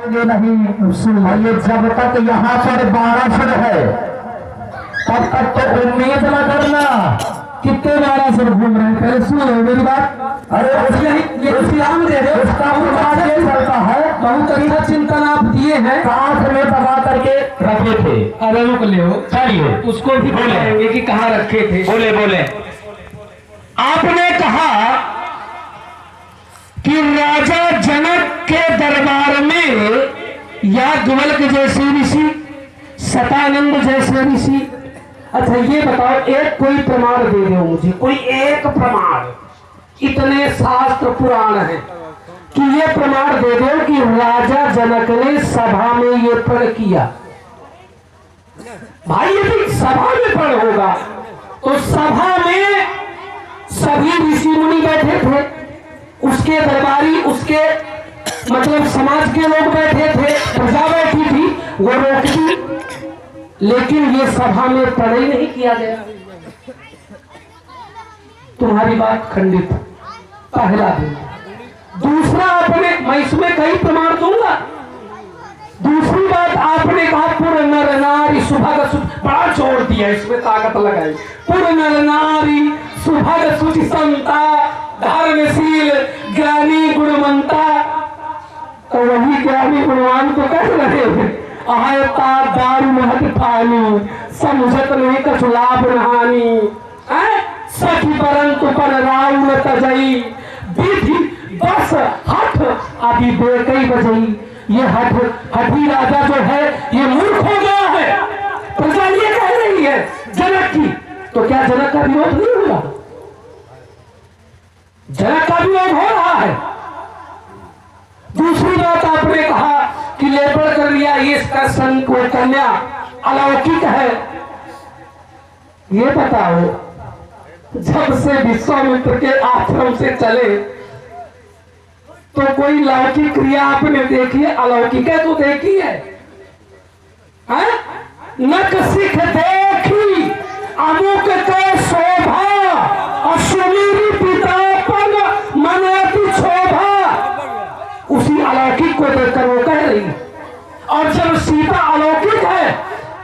ये नहीं सुनिए, जब तक यहाँ पर 12 फुट है तब तक तो उम्मीद न करना। कितने 12 फुट घूम रहे हैं, पहले सुनो मेरी बात। अरे ये इस्लाम दे रहे, उसका ये चलता है। बहुत अच्छा चिंतन आप दिए हैं, साथ में दबा करके रखे थे। अरे रुक ले, चलिए उसको भी बोलेंगे कि कहाँ रखे थे। बोले बोले आपने कहा कि राजा जनक के दरबार में याज्ञवल्क जैसे ऋषि, शतानंद जैसे ऋषि। अच्छा ये बताओ, एक कोई प्रमाण दे दो मुझे, कोई एक प्रमाण। इतने शास्त्र पुराण हैं कि ये प्रमाण दे दो कि राजा जनक ने सभा में ये प्रण किया। भाई यदि सभा में प्रण होगा तो सभा में सभी ऋषि मुनि बैठे थे, उसके दरबारी, उसके मतलब समाज के लोग बैठे थे, प्रजा बैठी थी, वो रोकी, लेकिन ये सभा में प्रण नहीं किया गया। तुम्हारी बात खंडित, पहला दिन। दूसरा, आपने, मैं इसमें कई प्रमाण दूंगा। दूसरी बात आपने कहा पुर नर नारी सुभग, बड़ा जोर दिया, इसमें ताकत लगाई। पुर नर नारी सुभग सुचि संता, धर्मशील ज्ञानी गुणवंता। तो वही ज्ञानी गुणवान को कह रहे थे, आहता दारू महत पानी, समझत नहीं कछु लाभ नहानी। सखी परंतु पर राउल तजई, विधि बस हठ अभी बेकई बजई। ये हठी राजा जो है ये मूर्ख हो गया है। प्रजा ये कह रही है जनक की, तो क्या जनक का विरोध नहीं हो रहा? जनक का विरोध हो रहा है। दूसरी बात आपने कहा कि लेबर कर लिया, ये इसका संग कन्या अलौकिक है। ये बताओ, जब से विश्वामित्र के आश्रम से चले तो कोई लौकिक क्रिया आपने देखी है? अलौकिक है तो देखी है? नक सिख देखी अमुक के शोभा, अश्वमेरी पितापन मनोति शोभा। उसी अलौकिक को देखकर वो कह रही। और जब सीता अलौकिक है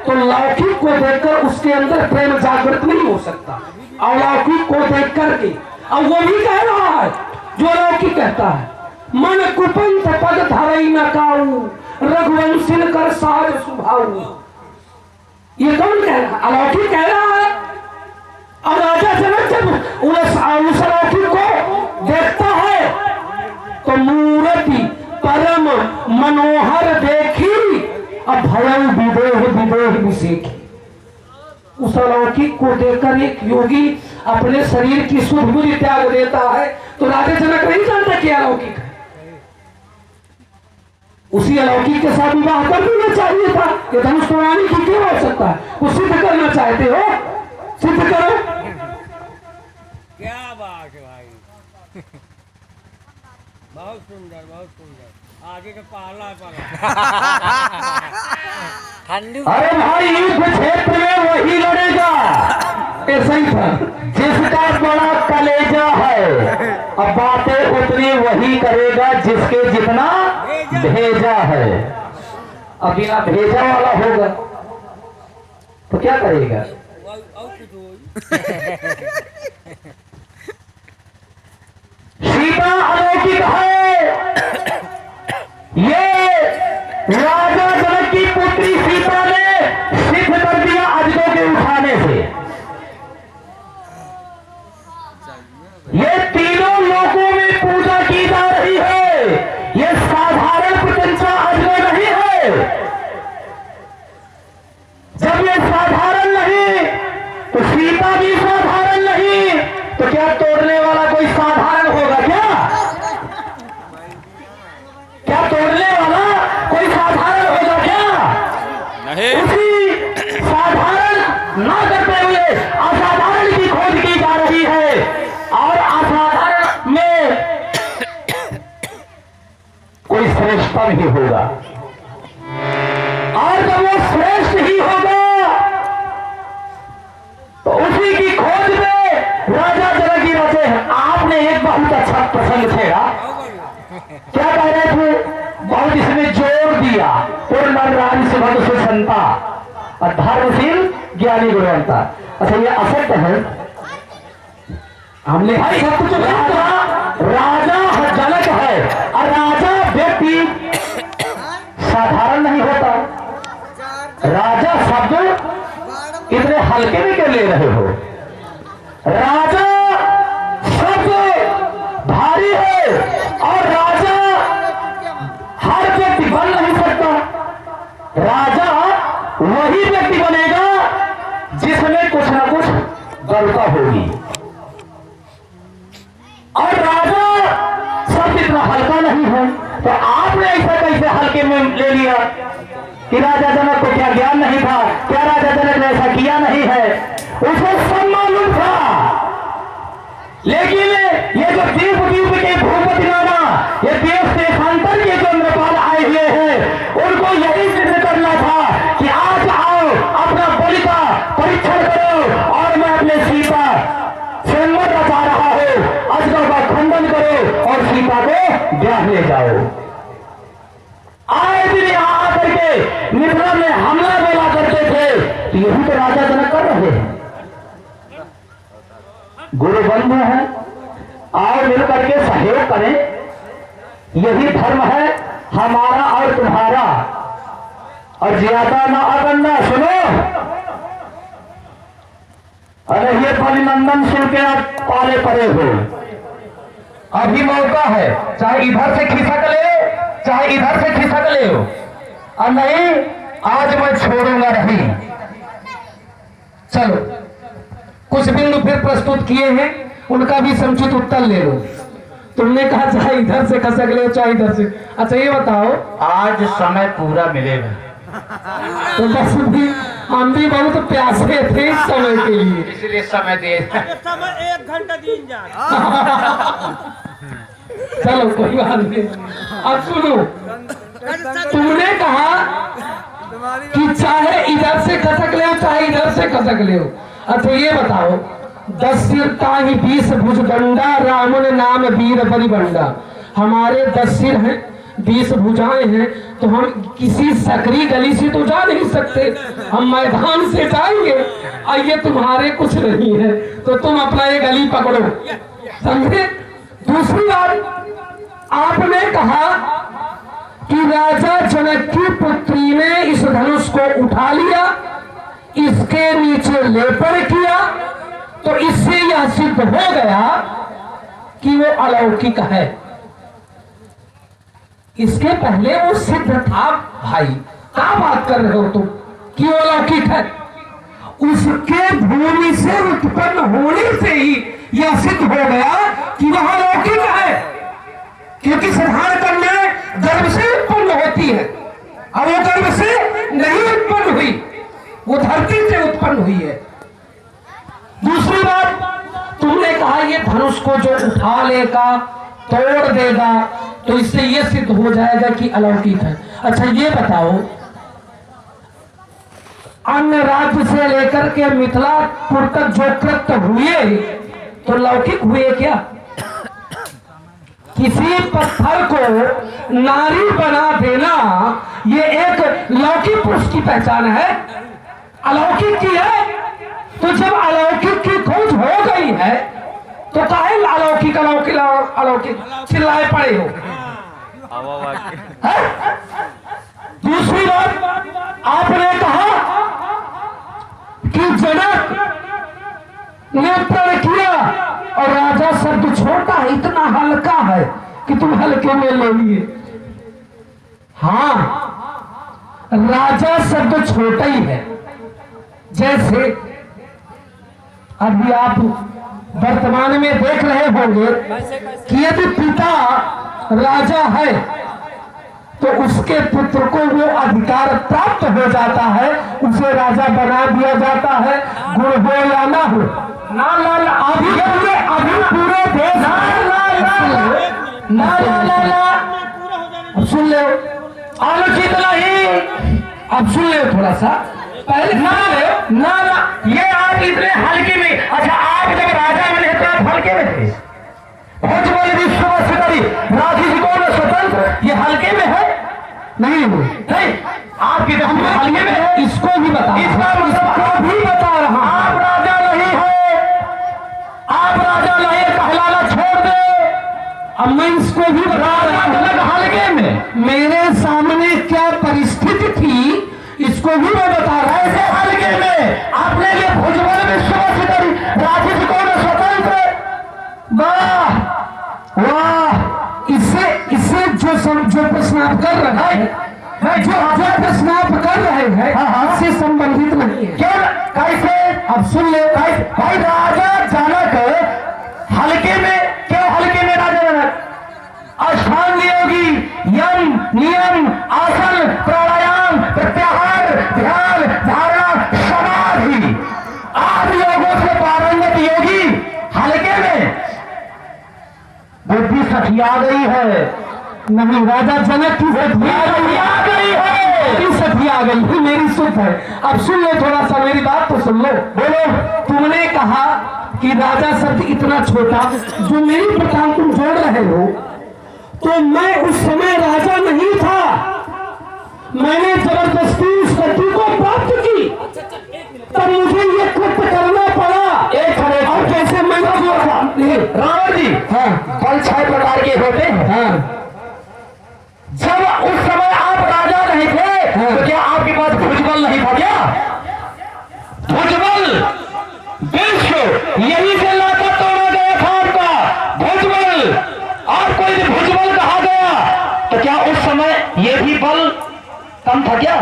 तो लौकिक को देखकर उसके अंदर प्रेम जागृत नहीं हो सकता, अलौकिक को देख करके। अब वो भी कह रहा है जो अलौकिक कहता है, मन कुपंथ पद धरई न काऊ, रघुवंशिन कर साज सुभाऊ। ये कौन कह रहा है? अलौकिक कह रहा है। और राजा जनक जब उस अलौकिक को देखता है तो मूर्ति परम मनोहर देखी, अब भयं विदेह विदेह विसेखी। उस अलौकिक को देखकर एक योगी अपने शरीर की सुध बुध त्याग देता है। तो राजा जनक नहीं जानता कि अलौकिक है। उसी अलौकिक के साथ विवाह कर देना चाहिए था। ये धनुष प्रणाली की क्यों हो सकता है? वो सिद्ध करना चाहते हो, सिद्ध करो। क्या बात है भाई, बहुत सुंदर, बहुत सुंदर। आगे का पहला अरे भाई, युद्ध क्षेत्र में वही लड़ेगा, ऐसा ही था जिसका बड़ा कलेजा है। अब बातें उतनी वही करेगा जिसके जितना भेजा है। अब बिना भेजा वाला होगा तो क्या करेगा? सीता अलौकिक है। ये राजा जनक की पुत्री सीता ने सिद्ध कर दिया अजगों के उठाने से। ये तीनों लोकों में पूजा की जा रही है। ये साधारण प्रशंसा अजगो नहीं है। जब ये साधारण नहीं तो सीता भी साधारण नहीं, तो क्या तोड़ने वाला कोई साधारण होगा? क्या तोड़ने वाला कोई साधारण होगा क्या? नहीं। उसी साधारण ना करते हुए असाधारण की खोज की जा रही है। और असाधारण में कोई श्रेष्ठतम ही होगा। और जब वो श्रेष्ठ ही होगा तो उसी की खोज में राजा जनक जी रचे हैं। आपने एक बहुत अच्छा प्रसंग छेड़ा। क्या कह रहे थे? बहुत और जिसमें जोर दिया पूर्ण राज सुभग सुसंता और धर्मशील ज्ञानी गुणवंता। अच्छा ये असत्य है, हमने भाई सब कुछ राजा जनक है और राजा व्यक्ति साधारण नहीं होता। राजा शब्द इतने हल्के में क्यों ले रहे हो? राजा शब्द भारी है और राजा हर व्यक्ति बन नहीं सकता। राजा वही व्यक्ति बनेगा जिसमें कुछ ना कुछ गलता होगी। और राजा शब्द इतना हल्का नहीं है, तो आपने ऐसा कैसे हल्के में ले लिया कि राजा जनक को क्या ज्ञान नहीं था? क्या राजा जनक ने ऐसा किया नहीं है? उसे सब मालूम था, लेकिन ये जो द्वीप के भूपति नाना, ये देश देशांतर के जो नेपाल आए हुए हैं, उनको यही सिद्ध करना था कि आज आओ, अपना बलि का परीक्षण करो और मैं अपने सीता स्वयंवर बचा रहा हूं, अजगर का खंडन करो और सीता को ब्याह ले जाओ। आए दिन यहां आकर के मिथिला में हमला बोला करते थे, तो यही तो राजा जनक कर रहे हैं। गुरु बंधु हैं, आओ मिलकर के सहयोग करें, यही धर्म है हमारा और तुम्हारा। और ज्यादा ना अगन्ना सुनो, अरे ये बलिनंदन सुन के आप पाले पड़े हो, अभी मौका है, चाहे इधर से खिसक ले चाहे इधर से खिसक ले हो, और नहीं आज मैं छोड़ूंगा नहीं। चलो कुछ बिंदु फिर प्रस्तुत किए हैं, उनका भी समुचित उत्तर ले लो। तुमने कहा चाहे इधर से खसक ले चाहे इधर से। अच्छा ये बताओ, आज समय पूरा मिलेगा, तो बस भी हम भी बहुत प्यासे थे इस समय के लिए, इसलिए समय दे। समय 1 घंटा दिन जा। चलो कोई बात नहीं। अब सुनो, तुमने कहा कि चाहे इधर से खसक ले चाहे इधर से खसक ले। अच्छा ये बताओ, 10 सिर ताहि 20 भुज गंडा, रावण नाम वीर बलिबंडा। हमारे 10 सिर हैं, 20 भुजाएं हैं, तो हम किसी सकरी गली से तो जा नहीं सकते, हम मैदान से जाएंगे। और ये तुम्हारे कुछ नहीं है, तो तुम अपना ये गली पकड़ो, समझे? दूसरी बात, आपने कहा कि राजा जनक की पुत्री ने इस धनुष को उठा लिया, इसके नीचे लेपन किया, तो इससे यह सिद्ध हो गया कि वो अलौकिक है। इसके पहले वो सिद्ध था भाई, क्या बात कर रहे हो तुम कि वो अलौकिक है? उसके भूमि से उत्पन्न होने से ही यह सिद्ध हो गया कि वह अलौकिक है, क्योंकि साधारण कन्या गर्भ से उत्पन्न होती है, और वो गर्भ से नहीं उत्पन्न हुई, वो धरती से उत्पन्न हुई है। दूसरी बात, तुमने कहा ये धनुष को जो उठा लेगा तोड़ देगा, तो इससे ये सिद्ध हो जाएगा कि अलौकिक है। अच्छा ये बताओ, अन्य राज्य से लेकर के मिथिलापुर तक जो कृत्य हुए तो लौकिक हुए क्या? किसी पत्थर को नारी बना देना ये एक लौकिक पुरुष की पहचान है, अलौकिक की है। तो जब अलौकिक की खोज हो गई है तो काहे अलौकिक अलौकिक अलौकिक चिल्लाए पड़े हो? दूसरी बात, आपने कहा कि जनक ने प्रण किया और राजा शब्द छोटा है, इतना हल्का है कि तुम हल्के में ले लिए। हाँ, राजा शब्द छोटा ही है। जैसे अभी आप वर्तमान में देख रहे होंगे कि यदि पिता राजा है तो उसके पुत्र को वो अधिकार प्राप्त हो जाता है, उसे राजा बना दिया जाता है, गुण हो या ना हो। अभी पूरे देश अब सुन लो, आलोचित नहीं, अब सुन लो थोड़ा सा पहले ना ये आप इतने हल्के में। अच्छा आप जब राजा बने तो आप हल्के में थे, विश्व राखी जी कौन स्वतंत्र, ये हल्के में है। नहीं हो नहीं, आपकी दृष्टि में हल्के में इसको भी बता, इसका मतलब इसको भी बता रहा हूं। आप राजा नहीं हो, आप राजा नहीं, कहलाना छोड़ दे। अब मैं इसको भी बता रहा हूं। जनक हल्के में मेरे सामने क्या परिस्थिति थी इसको भी मैं बता रहा हूं। ऐसे हल्के में आपने ये भुजबल विश्वास राजी को स्वतंत्र, वाह वाह, इससे जो प्रश्न आप कर रहे हैं, जो प्रश्न आप कर रहे हैं इससे संबंधित नहीं है। क्यों, कैसे? अब सुन ले भाई राजा जनक हल्के में, क्यों हल्के में राजा जनक? अष्टांग योगी, यम नियम आसन प्राणायाम प्रत्याहार ध्यान धारणा समाधि आदि योगों से पारंगत योगी हल्के में बुद्धि सठिया गई है। नहीं, राजा जनक की सठिया गई है, सठिया गई है, मेरी सुध है। अब सुन लो थोड़ा सा, मेरी बात तो सुन लो। बोलो। तुमने कहा कि राजा शब्द इतना छोटा, जो मेरी प्रकार तुम जोड़ रहे हो, तो मैं उस समय राजा नहीं था। मैंने जबरदस्ती उस गति को प्राप्त की, तब मुझे ये कृत्य करना पड़ा। और जैसे मैं रावण जी, हाँ बल 6 प्रकार के होते हैं। हाँ, जब उस समय आप राजा नहीं थे तो क्या आपके पास भुजबल नहीं था क्या? भुजबल विश्व यही से लाता तोड़ा गया था आपका भुजबल, और कोई भी भुजबल कहा गया तो क्या उस समय ये भी बल कम था क्या?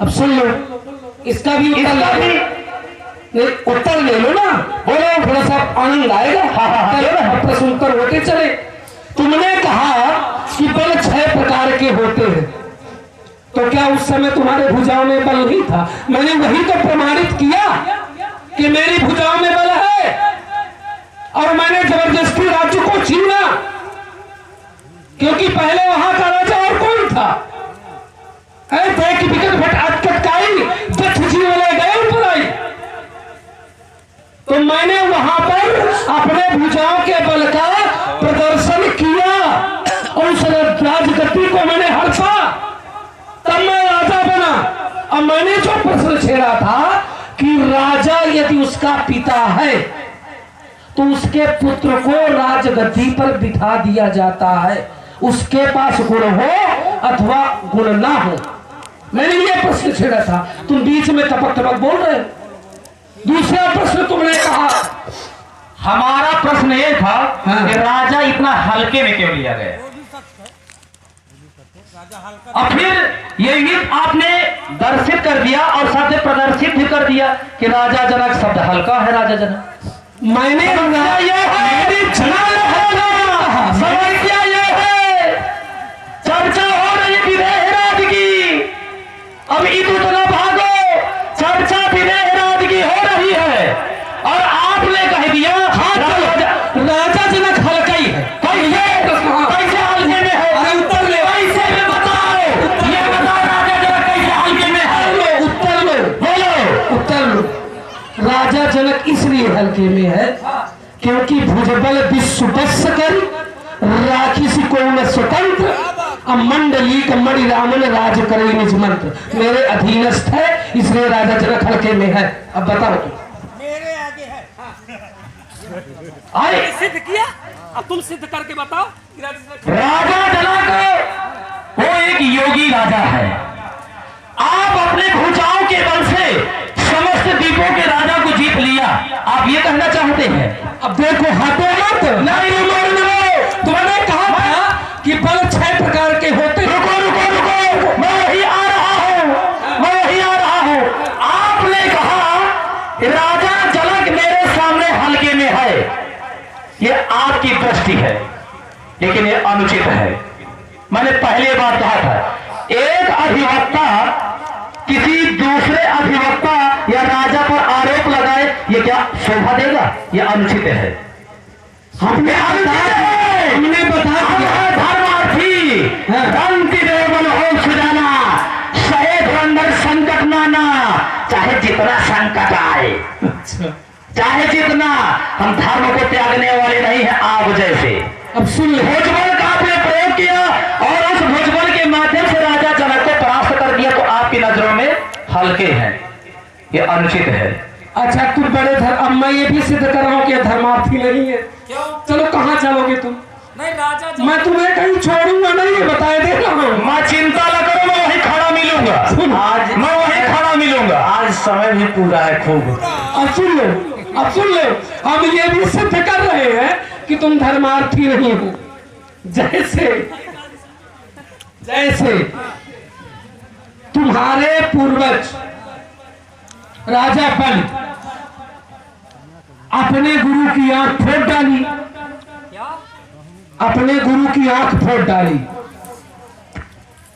अब सुन लो, इसका भी उत्तर ले लो ना। बोलो, थोड़ा सा आनंद आएगा। हाँ, प्रश्न उत्तर होते चले। तुमने कहा कि बल 6 प्रकार के होते हैं, तो क्या उस समय तुम्हारे भुजाओं में बल नहीं था? मैंने वही तो प्रमाणित किया कि मेरी भुजाओं में बल है, और मैंने जबरदस्ती राज्य को छीना, क्योंकि पहले वहां का राजा और कौन था? देख विकट भट अटकटकाई दक्ष जी वाले गए ऊपर आई, तो मैंने वहां पर अपने भुजाओं के बल का प्रदर्शन किया और उस राजगद्दी को मैंने हड़पा, तब मैं राजा बना। अब मैंने जो प्रश्न छेड़ा था कि राजा यदि उसका पिता है तो उसके पुत्र को राजगद्दी पर बिठा दिया जाता है, उसके पास गुण हो अथवा गुण ना हो। मैंने ये प्रश्न छेड़ा था, तुम बीच में टपक टपक बोल रहे हो। दूसरा प्रश्न तुमने कहा, हमारा प्रश्न ये था कि राजा इतना हल्के में क्यों लिया गया? और फिर ये भी आपने दर्शित कर दिया और साथ में प्रदर्शित भी कर दिया कि राजा जनक शब्द हल्का है। राजा जनक मैंने समस्या ये है, चर्चा हो रही है विदेहराज की, अब इधर तो ना भागो, चर्चा विदेहराज की हो रही है और आपने कह दिया राजा जनक हल्का ही है। कैसे हल्के में है? अरे उत्तर ले, कैसे में बताओ, ये बताओ राजा जनक कैसे हल्के में है? उत्तर लो, बोलो। उत्तर लो। राजा जनक इसलिए हल्के में है क्योंकि भुजबल विश्ववश कर राखी सी को स्वतंत्र मंडली कमड़ी रामन राज करे निज मंत्र, मेरे अधीनस्थ है, इसलिए राजा जनक हल्के में है। अब बताओ तुम। मेरे आगे है। आए सिद्ध किया, अब तुम सिद्ध करके बताओ कि राजा जनक वो एक योगी राजा है। आप अपने भुजाओं के बल से समस्त द्वीपों के राजा को जीत लिया, आप ये कहना चाहते हैं? अब देखो, हाथों मत नहीं तुमने कहा था कि बल 6 प्रकार के होते। रुको रुको रुको, मैं वही आ रहा हूं, मैं वही आ रहा हूं। आपने कहा राजा जनक मेरे सामने हल्के में है, ये आपकी दृष्टि है, लेकिन ये अनुचित है। मैंने पहले बार कहा था, एक अधिवक्ता किसी दूसरे अधिवक्ता या राजा पर आरोप लगाए, ये क्या शोभा देगा? ये अनुचित है। हमने बता दिया धर्मार्थी दंति देवन हो सुजाना, सहे धुरंधर संकट नाना, चाहे जितना संकट आए, चाहे जितना, हम धर्म को त्यागने वाले नहीं है आप जैसे। अब सुन ले, भुजबल का आपने प्रयोग किया और उस भुजबल के माध्यम से हल्के हैं, ये अनुचित है। अच्छा तुम बड़े अब मैं ये भी सिद्ध कर रहा हूँ कि ये धर्मार्थी नहीं है। क्यों? चलो कहाँ चलोगे तुम? नहीं राजा जो मैं तुम्हें कहीं छोड़ूंगा नहीं, ये बताए दे रहा हूँ। मैं चिंता न करो, मैं वहीं खड़ा मिलूंगा। आज मैं वहीं खड़ा मिलूंगा। आज समय भी पूरा है खूब। अब सुन लो, अब सुन लो, हम ये भी सिद्ध कर रहे हैं कि तुम धर्मार्थी नहीं हो। जैसे जैसे तुम्हारे पूर्वज राजा बलि अपने गुरु की आंख फोड़ डाली, क्या? अपने गुरु की आंख फोड़ डाली।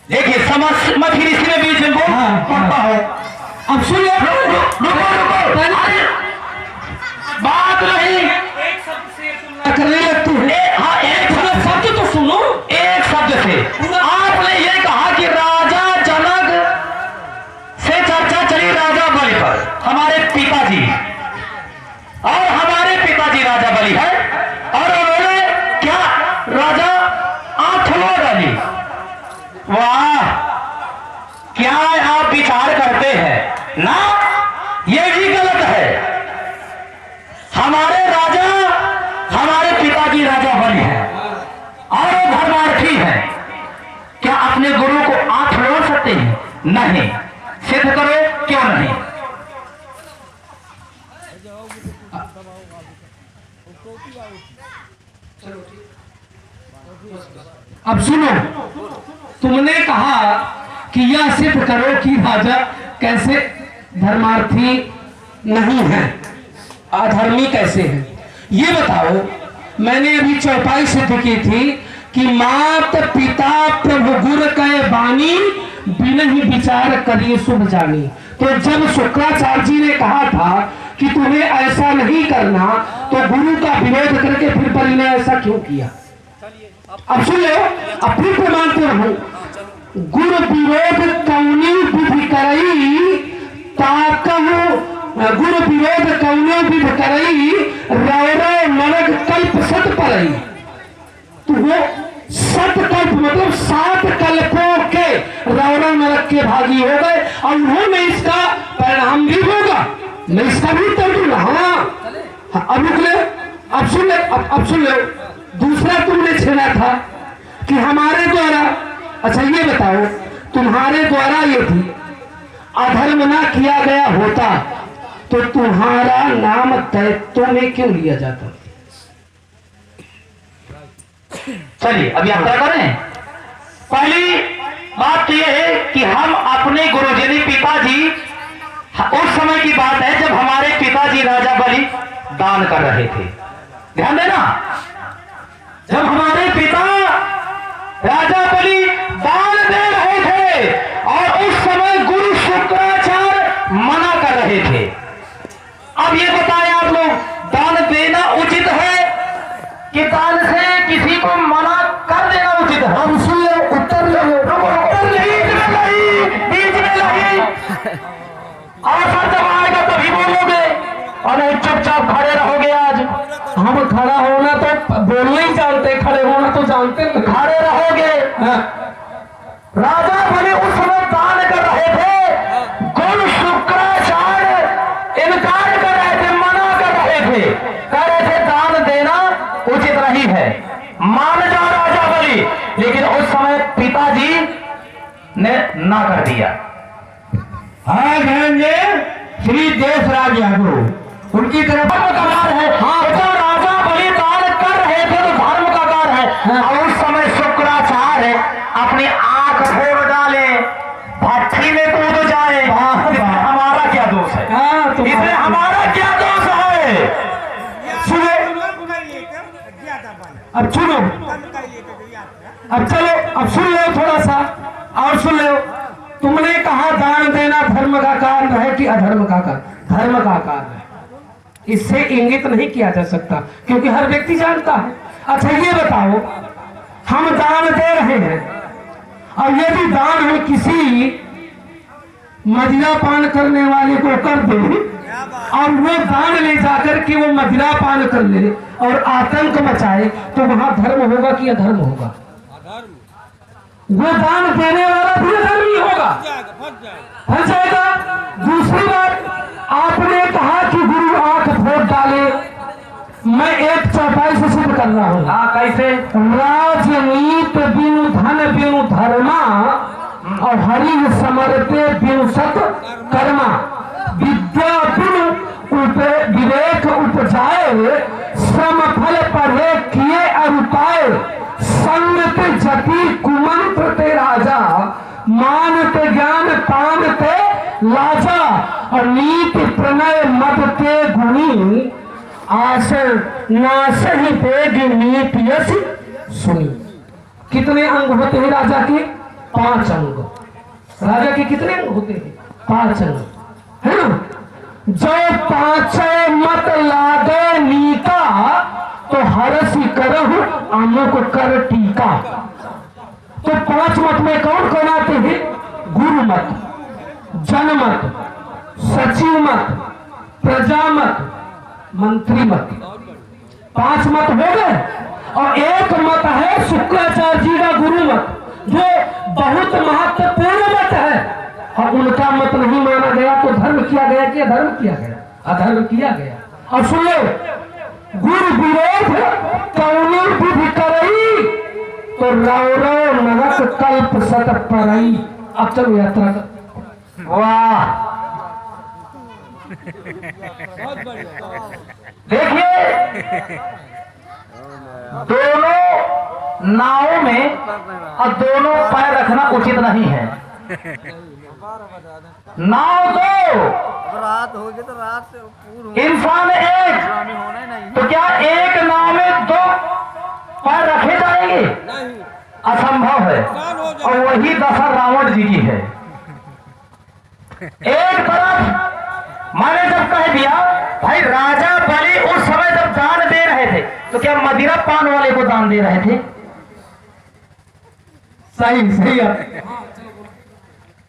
देखिए समझ मत ही इसमें बीच में बोल पड़ता है। अब सुन लो, अरे, बात नहीं एक शब्द से तुलना करने लगती है। हाँ, एक शब्द तो सुनो। एक शब्द से आपने ये कहा कि राजा जनक से चर्चा चली राजा बलि पर। हमारे पिताजी और हमारे पिताजी राजा बलि है, और उन्होंने क्या राजा आंख खुलवा डाली। वाह, क्या आप विचार करते हैं ना, ये भी गलत है। हमारे राजा हमारे पिताजी राजा बलि हैं और वो धर्मार्थी हैं। क्या अपने गुरु को आंख खुलवा सकते हैं? नहीं। सिद्ध करो, क्यों नहीं? अब सुनो, तुमने कहा कि यह सिद्ध करो कि राजा कैसे धर्मार्थी नहीं है, अधर्मी कैसे है। ये बताओ, मैंने अभी चौपाई सिद्ध की थी कि मात पिता प्रभु गुरु कहे बानी, बिना ही विचार करिए शुभ जानी। तो जब शुक्राचार्य जी ने कहा था कि तुम्हें ऐसा नहीं करना, तो गुरु का विरोध करके फिर बलि ने ऐसा क्यों किया? अब सुन लो, अब फिर प्रमाणते रहूं। गुरु विरोध कौनी विधि करई ताकहु, गुरु विरोध कौनी विधि करई रौरव नरक कल्प सत परई। तो वो सत कल्प मतलब 7 कल्पों के रौरव नरक के भागी हो गए, और उन्होंने इसका परिणाम भी होगा। मैं इसका भी उत्तर दूंगा। हाँ, अब रुक ले, अब सुन ले, अब सुन ले। दूसरा तुमने छेड़ा था कि हमारे द्वारा, अच्छा ये बताओ, तुम्हारे द्वारा यदि अधर्म ना किया गया होता तो तुम्हारा नाम दैत्यों में क्यों लिया जाता? चलिए अब यात्रा करें। पहली बात तो यह है कि हम अपने गुरुजी पिताजी, उस समय की बात है जब हमारे पिताजी राजा बलि दान कर रहे थे। ध्यान देना, जब हमारे पिता राजा बलि दान दे रहे थे और उस समय गुरु शुक्राचार्य मना कर रहे थे। अब ये बताएं आप लोग, दान देना उचित है कि दान से किसी को मना कर देना उचित है? अब सुन लो, उत्तर लो। उत्तर नहीं, बीच में लगी अवसर जब आएगा तभी बोलोगे, और नहीं चुपचाप खड़े रहोगे। आज हम खड़ा होना तो बोलना ही जानते, खड़े होना तो जानते नहीं। खड़े रहोगे। हाँ। राजा बलि उस समय दान कर रहे थे, गुरु शुक्राचार्य इनकार कर रहे थे, मना कर रहे थे, कह रहे थे दान देना उचित नहीं है, मान जाओ राजा बलि। लेकिन उस समय पिताजी ने ना कर दिया। हाँ ध्यान श्री देशराज यादव उनकी तरफ कार्य है। हाँ, जब राजा बलि दान कर रहे थे तो धर्म का कार्य है। हाँ। और उस समय शुक्राचार्य अपनी आंख फोड़ डाले, भट्टी में कूद जाए। इसमें हमारा क्या दोष है? हाँ, तो इसमें हमारा क्या दोष है? सुनो, अब सुनो, अब चलो, अब सुन लो थोड़ा सा और सुन लो। तुमने कहा दान देना धर्म का कार्य है कि अधर्म का कार्य? धर्म का कार्य है, इससे इंगित नहीं किया जा सकता क्योंकि हर व्यक्ति जानता है। अच्छा ये बताओ, हम दान दे रहे हैं और यदि दान हम किसी मदिरा पान करने वाले को कर दें और वो दान ले जाकर के वो मदिरा पान कर ले और आतंक मचाए, तो वहां धर्म होगा कि अधर्म होगा? वो दान देने वाला भी अधर्मी होगा, फंस जाएगा। कैसे? राजनीत बिनु धन बिनु धर्मा और हरि समरते बिनु सत कर्मा। विद्या बिनु विवेक उपजाए, श्रम फल पढ़े किए अरुपाए। संगत जति कुमंत्र ते राजा, मानते ज्ञान पानते लाजा। और नीति प्रणय मद ते गुणी, आसन नासहि तेज नीति यश सुनी। कितने अंग होते हैं राजा के? 5 अंग। राजा के कितने अंग होते हैं? 5 अंग, है ना? जो 5 मत लागे नीका, तो हरसि करहु अमुक कर टीका। तो 5 मत में कौन कौन आते हैं? गुरु मत, जनमत, सचिव मत, प्रजा मत, मंत्री मत। 5 मत हो गए। और एक मत है शुक्राचार्य जी का गुरु मत, जो बहुत महत्वपूर्ण मत है। और उनका मत नहीं माना गया तो धर्म किया गया कि अधर्म किया गया? अधर्म किया गया। और सुन लो, गुरु विरोध कौनी विधि करई, तो रौरव नरक कल्प सत परई। अब चलो यात्रा कर। वाह, देखिए दोनों नावों में और दोनों पैर रखना उचित नहीं है। नाव दो, रात होगी तो रात से पूर्व इंसान एक, होना ही नहीं। तो क्या एक नाव में 2 पैर रखे जाएंगे? नहीं, असंभव है। और वही दशा रावण जी की है। एक तरफ मैंने जब कह दिया भाई, राजा बलि उस समय जब दान दे रहे थे, तो क्या मदिरा पान वाले को दान दे रहे थे? सही सही है।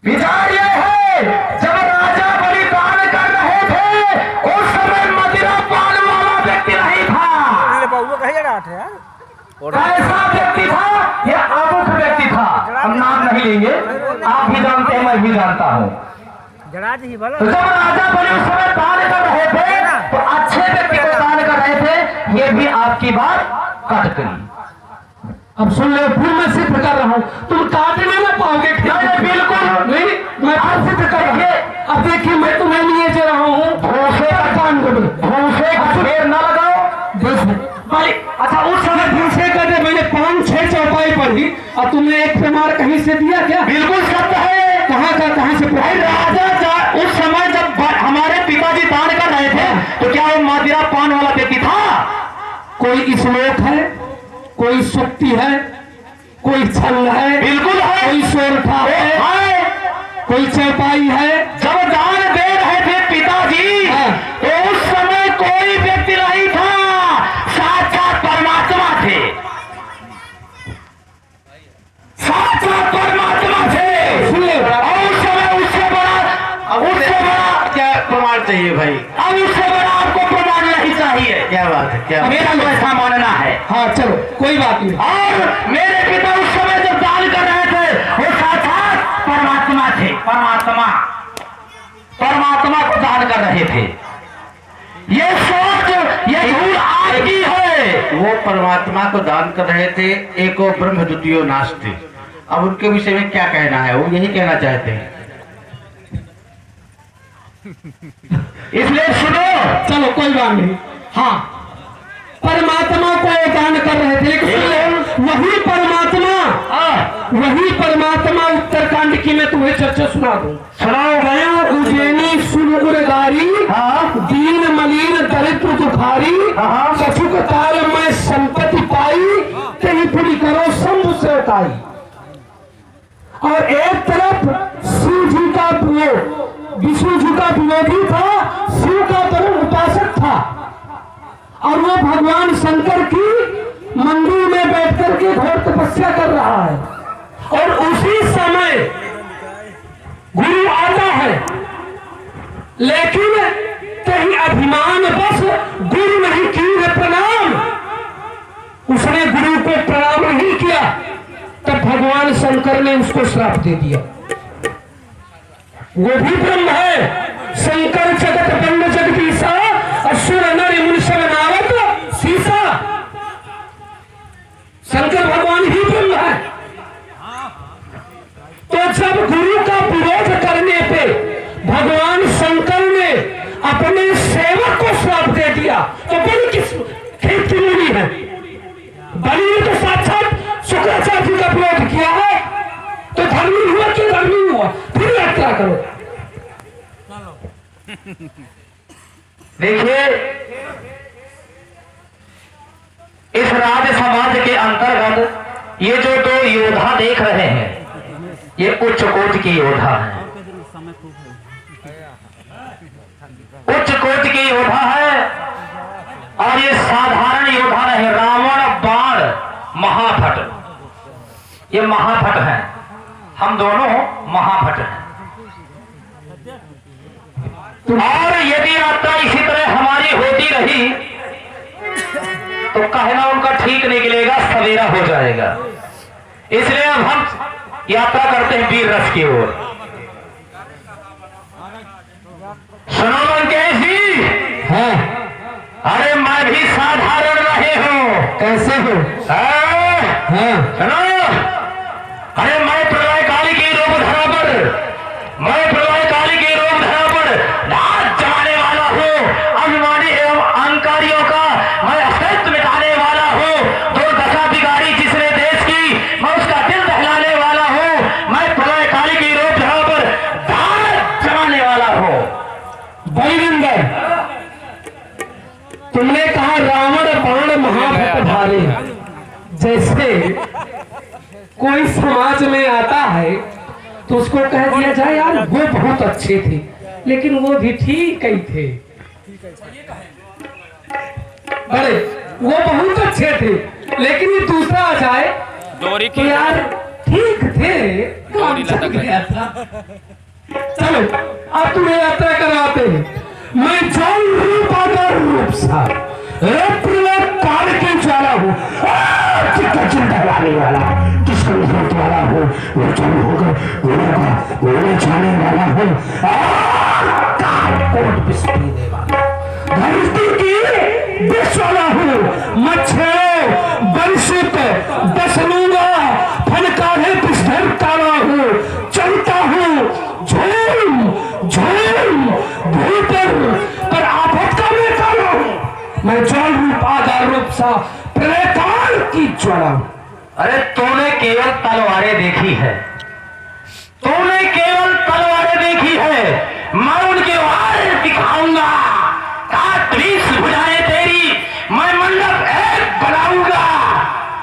विचार यह है, जब राजा बलि दान कर रहे थे, उस समय मदिरा पान वाला व्यक्ति नहीं था। कैसा व्यक्ति था? यह अमुख व्यक्ति था। हम नाम नहीं लेंगे, आप भी जानते हैं, मैं भी जानता हूँ। तो जब राजा बलि उस समय दान कर रहे थे, तो अच्छे व्यक्ति को दान कर रहे थे। ये भी आपकी बात कट गई। अब सुन लो, फिर मैं सिद्ध कर रहा हूँ, तुम काटने ना पाओगे। नहीं, बिल्कुल नहीं, मैं आज सिद्ध कर रहा हूँ। अब देखिए, मैं तुम्हें लिए जा रहा हूँ भूसे का कान को, भूसे का ढेर ना लगाओ। भाई अच्छा, उस समय भूसे का जब मैंने 5-6 चौपाई पढ़ी, और तुमने एक प्रमाण कहीं से दिया क्या? बिल्कुल सत्य है। कहाँ से? भाई राजा उस समय जब हमारे पिताजी दान कर रहे थे, तो क्या वो मदिरा पान वाला व्यक्ति था? कोई श्लोक है, कोई सुक्ति है, कोई छल है, बिल्कुल है। कोई सोरठा है, कोई चौपाई है। जब दान दे रहे थे पिताजी, तो उस समय कोई व्यक्ति नहीं था, साक्षात परमात्मा थे। साक्षात परमात्मा थे। और उस समय उससे बड़ा क्या प्रमाण चाहिए भाई? अब उससे बड़ा आपको प्रमाण नहीं चाहिए। क्या बात है, क्या मेरा तो ऐसा मानना है। हाँ चलो, कोई बात नहीं। और मेरे पिता उस समय जब दान कर रहे थे, वो साक्षात परमात्मा थे। परमात्मा को दान कर रहे थे। ये सोच, ये धूल आपकी है। वो परमात्मा को दान कर रहे थे, एको ब्रह्म द्वितीयो नास्ति। अब उनके विषय में क्या कहना है? वो यही कहना चाहते हैं। इसलिए सुनो, चलो कोई बात नहीं। हाँ, परमात्मा को दान कर रहे थे, लेकिन वही परमात्मा उत्तरकांड की मैं तुम्हें चर्चा सुना दूं। सुनाओ। गया उज्जैनी सुनगुरगारी, दीन मलिन दरिद्र दुखारी, कछुक ताल में संपत्ति पाई, कहीं पूरी करो शंभु से उताई। और एक तरफ शिव जी का विष्णु जी का विरोधी था, शिव का परम उपासक था, और वो भगवान शंकर की मंदिर में बैठकर के घोर तपस्या कर रहा है। और उसी समय गुरु आता है, लेकिन कहीं अभिमान बस गुरु नहीं किए प्रणाम, उसने गुरु को प्रणाम नहीं किया, तब भगवान शंकर ने उसको श्राप दे दिया। वो भी ब्रह्म है। शंकर जगत ब्रह्म जगदीशा, असुर नर मुनि सब नावत सीसा। शंकर भगवान ही ब्रह्म है। तो जब गुरु का विरोध करने पे भगवान शंकर ने अपने सेवक को श्राप दे दिया, तो बलि किस खेत की मुनि है? बलि ने तो साक्षात शुक्राचार्य जी का विरोध किया है, तो धर्मी हुआ कि धर्मी हुआ? फिर यात्रा करो। देखिए, इस राज समाज के अंतर्गत ये जो दो योद्धा देख रहे हैं, ये उच्च कोटि के योद्धा हैं। उच्च कोटि के योद्धा है और ये साधारण योद्धा नहीं। रावण बाण महाभट, ये महाभट हैं। हम दोनों महाभट हैं। और यदि यात्रा इसी तरह हमारी होती रही तो कहना उनका ठीक निकलेगा, सवेरा हो जाएगा। इसलिए अब हम यात्रा करते हैं वीर रस की ओर। सुनो लंकेश जी, हाँ, अरे मैं भी साधारण रहे हूँ। कैसे हो? हाँ, सुनो, अरे मैं प्रलय काल की रूप धरा पर, मैं प्रलय काल की रूप धरा पर राज जमाने वाला हूँ। अभिमानी एवं अहंकारियों का मैं अस्तित्व मिटाने वाला हूँ। जो दशा बिगाड़ी जिसने देश की, मैं उसका दिल दहलाने वाला हूँ। मैं प्रलय काल की रूप धरा पर राज जमाने वाला हूँ। बलिनंदन, तुमने कहा रावण बाण महाभट धारे। जैसे कोई समाज में आता है तो उसको कह दिया जाए यार वो बहुत अच्छे थे, लेकिन वो भी ठीक ही थे, बड़े वो बहुत अच्छे थे, लेकिन ये दूसरा आ जाए तो यार ठीक थे, काम चल गया था। चलो अब तुम्हें यात्रा करवाते हैं। मैं जल रूप आकर रूप सा प्रलय काल की ज्वाला हूँ, चिंता लाने वाला, जिसको होने वाला हो वो जल होगा, वो जाने वाला हो, कोट बिस्पीने वाला, धरती की विष वाला हूँ। मच्छर बंशित दस लूंगा, फनकारे पिस्तर तारा हूँ, चलता हूँ झूम झूम भूतर पर आफत का मैं काला हूँ। मैं जल रूप आधार रूप सा प्रलय काल की ज्वाला हूँ। अरे तूने केवल तलवारें देखी है, तूने केवल तलवारें देखी है। मैं उनके वार दिखाऊंगा, काट बीस भुजाएं तेरी मैं मंडप एक बनाऊंगा।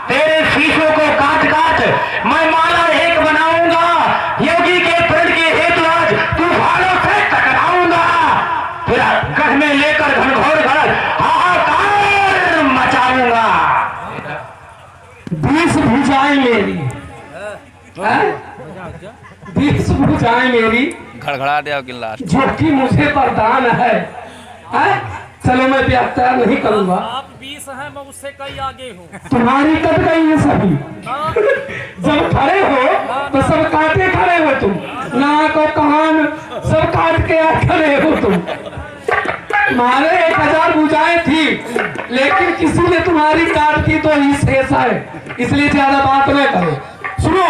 तेरे शीशों को काट काट मैं माला एक बनाऊंगा। योगी के प्रण के हेतु आज तूफानों से टकराऊंगा। फिर गढ़ में लेकर घनघोर गढ़ हाहाकार मचाऊंगा। 20 भुजाएं मेरी, 20 भुजाएं मेरी घड़घड़ा दे गिल्ला, जो कि मुझे वरदान है। चलो मैं यात्रा नहीं करूंगा। आप 20 हैं, मैं उससे कई आगे हूँ। तुम्हारी कट गई है सभी। जब खड़े हो तो सब काटे खड़े हो तुम, नाक और कान सब काट के खड़े हो तुम। तुम्हारे 1000 भुजाएं थी, लेकिन किसी ने तुम्हारी काट की तो ही शेष है, इसलिए ज्यादा बात न करो। सुनो,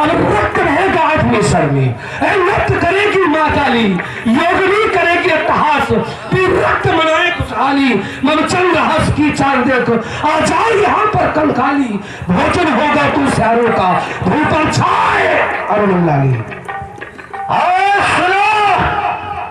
अब रक्त रहेगा अग्निशर में, नृत्य करेगी माँ काली, योगिनी करेगी अट्टहास, फिर रक्त मनाए खुशहाली। ममचंद्र हंस की चांद देखो, आ जाए यहाँ पर कंकाली, भोजन होगा तू शहरों का, धूप छाए अरुण लाली।